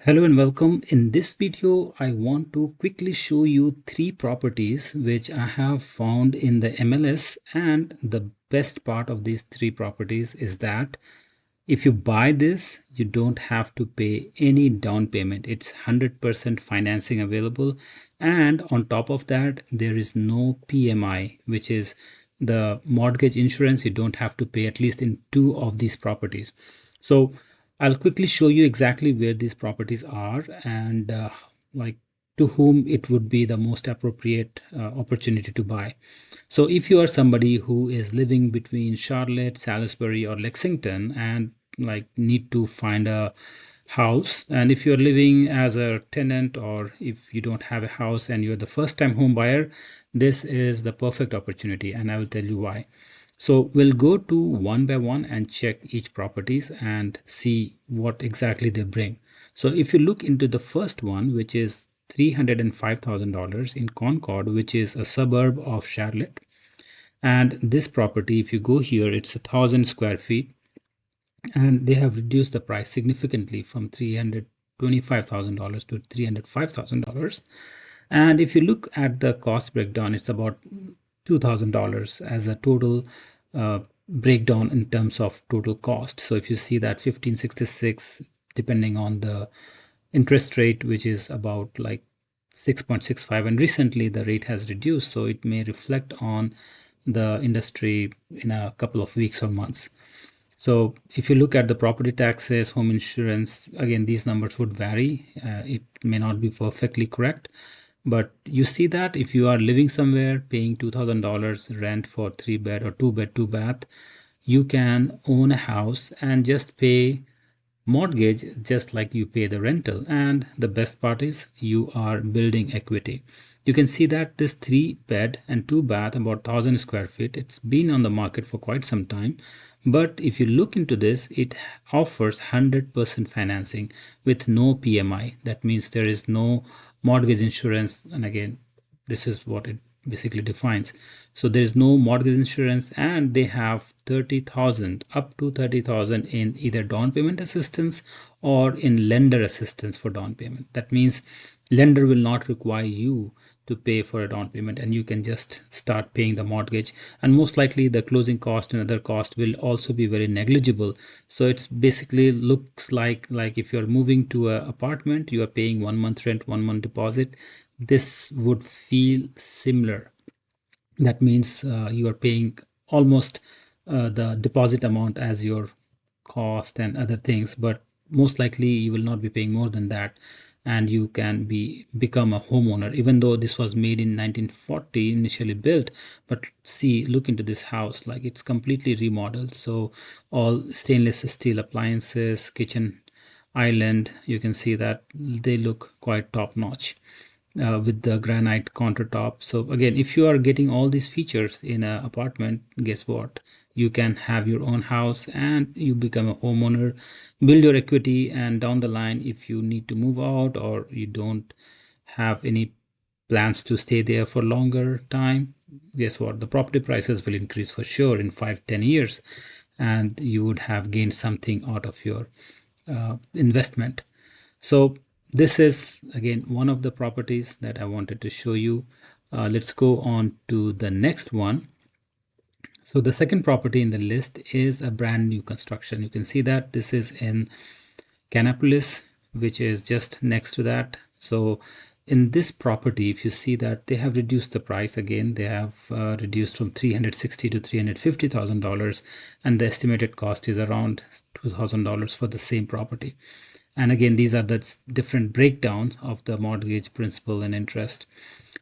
Hello and welcome. In this video, I want to quickly show you three properties which I have found in the MLS. And the best part of these three properties is that if you buy this, you don't have to pay any down payment. It's 100% financing available. And on top of that, there is no PMI, which is the mortgage insurance. You don't have to pay at least in two of these properties. So I'll quickly show you exactly where these properties are and like to whom it would be the most appropriate opportunity to buy. So if you are somebody who is living between Charlotte, Salisbury, or Lexington and like need to find a house, and if you're living as a tenant or if you don't have a house and you're the first time home buyer, this is the perfect opportunity, and I will tell you why. So we'll go to one by one and check each properties and see what exactly they bring. So if you look into the first one, which is $305,000 in Concord, which is a suburb of Charlotte. And this property, if you go here, it's 1,000 square feet. And they have reduced the price significantly from $325,000 to $305,000. And if you look at the cost breakdown, it's about $2,000 as a total breakdown in terms of total cost. So if you see that 1566, depending on the interest rate, which is about like 6.65, and recently the rate has reduced, so it may reflect on the industry in a couple of weeks or months. So if you look at the property taxes, home insurance, again, these numbers would vary. It may not be perfectly correct, but you see that if you are living somewhere paying $2,000 rent for 3-bed or 2-bed, 2-bath, you can own a house and just pay mortgage just like you pay the rental. And the best part is you are building equity. You can see that this 3-bed and 2-bath, about 1,000 square feet, it's been on the market for quite some time. But if you look into this, it offers 100% financing with no PMI. That means there is no mortgage insurance. And again, this is what it basically defines. So there is no mortgage insurance, and they have 30,000 up to 30,000 in either down payment assistance or in lender assistance for down payment. That means lender will not require you to pay for a down payment, and you can just start paying the mortgage, and most likely the closing cost and other cost will also be very negligible. So it's basically looks like if you're moving to an apartment, you are paying 1 month rent, 1 month deposit. This would feel similar. That means you are paying almost the deposit amount as your cost and other things, but most likely you will not be paying more than that, and you can become a homeowner, even though this was made in 1940, initially built. But see, look into this house, like it's completely remodeled. So all stainless steel appliances, kitchen island, you can see that they look quite top notch. With the granite countertop. So again, if you are getting all these features in an apartment, guess what? You can have your own house and you become a homeowner, build your equity, and down the line, if you need to move out or you don't have any plans to stay there for longer time, guess what? The property prices will increase for sure in 5-10 years, and you would have gained something out of your investment. So this is again one of the properties that I wanted to show you. Let's go on to the next one. So the second property in the list is a brand new construction. You can see that this is in Kannapolis, which is just next to that. So in this property, if you see that they have reduced the price again, they have reduced from $360,000 to $350,000, and the estimated cost is around $2,000 for the same property. And again, these are the different breakdowns of the mortgage principal and interest.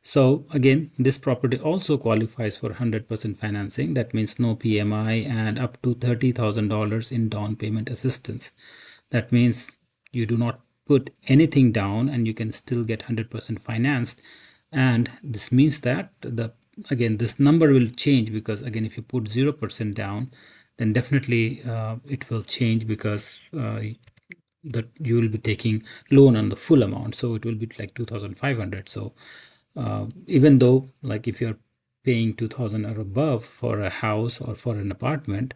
So again, this property also qualifies for 100% financing. That means no PMI and up to $30,000 in down payment assistance. That means you do not put anything down and you can still get 100% financed. And this means that this number will change, because again, if you put 0% down, then definitely it will change, because that you will be taking loan on the full amount, so it will be like 2,500. So even though like if you're paying 2,000 or above for a house or for an apartment,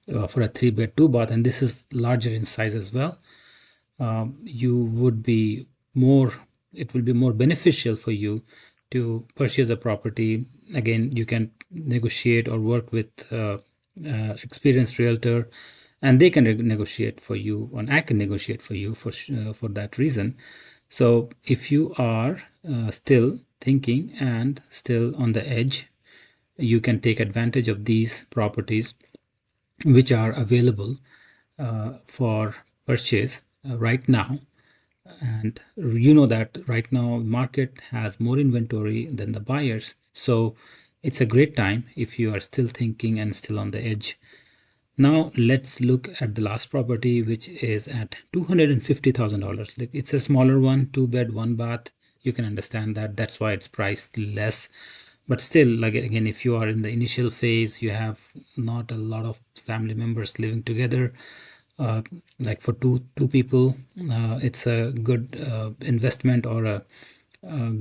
for a 3-bed 2-bath, and this is larger in size as well, you would be more, it will be more beneficial for you to purchase a property. Again, you can negotiate or work with experienced realtor, and they can negotiate for you, and I can negotiate for you for that reason. So if you are still thinking and still on the edge, you can take advantage of these properties which are available for purchase right now. And you know that right now market has more inventory than the buyers, so it's a great time if you are still thinking and still on the edge. Now let's look at the last property, which is at $250,000. Like, it's a smaller one, 2 bed 1 bath. You can understand that, that's why it's priced less. But still, like, again, if you are in the initial phase, you have not a lot of family members living together, like for two people, it's a good investment, or a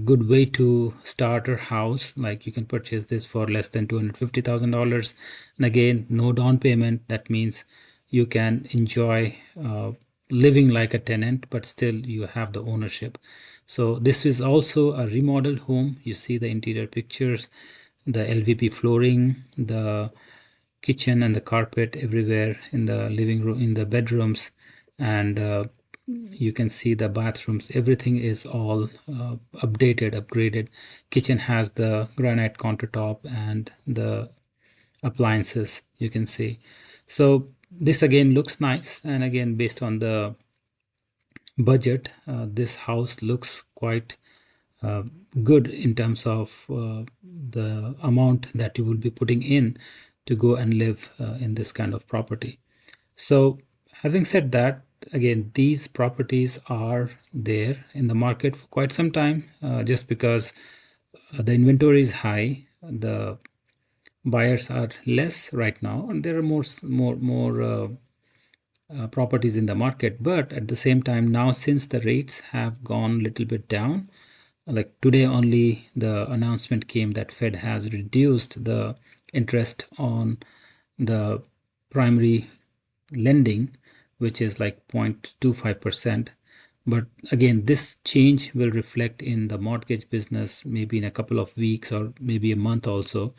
good way to start a house. Like, you can purchase this for less than $250,000, and again, no down payment. That means you can enjoy living like a tenant, but still you have the ownership. So this is also a remodeled home. You see the interior pictures, the LVP flooring, the kitchen and the carpet everywhere in the living room, in the bedrooms, and you can see the bathrooms. Everything is all updated, upgraded. Kitchen has the granite countertop and the appliances, you can see. So this again looks nice, and again, based on the budget, this house looks quite uh, good in terms of the amount that you will be putting in to go and live in this kind of property. So having said that, again, these properties are there in the market for quite some time, just because the inventory is high, the buyers are less right now, and there are more properties in the market. But at the same time, now since the rates have gone a little bit down, like today only the announcement came that Fed has reduced the interest on the primary lending, which is like 0.25%. But again, this change will reflect in the mortgage business maybe in a couple of weeks or maybe a month also.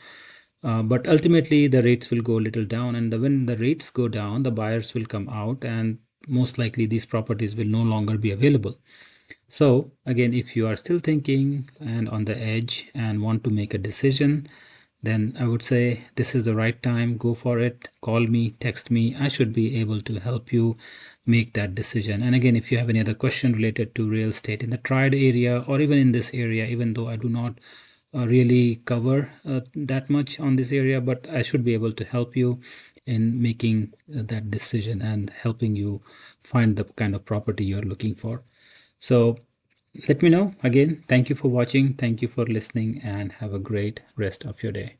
But ultimately, the rates will go a little down, and when the rates go down, the buyers will come out, and most likely these properties will no longer be available. So again, if you are still thinking and on the edge and want to make a decision, then I would say this is the right time. Go for it. Call me, text me. I should be able to help you make that decision. And again, if you have any other question related to real estate in the Triad area or even in this area, even though I do not really cover that much on this area, but I should be able to help you in making that decision and helping you find the kind of property you're looking for. So let me know. Again, thank you for watching. Thank you for listening, and have a great rest of your day.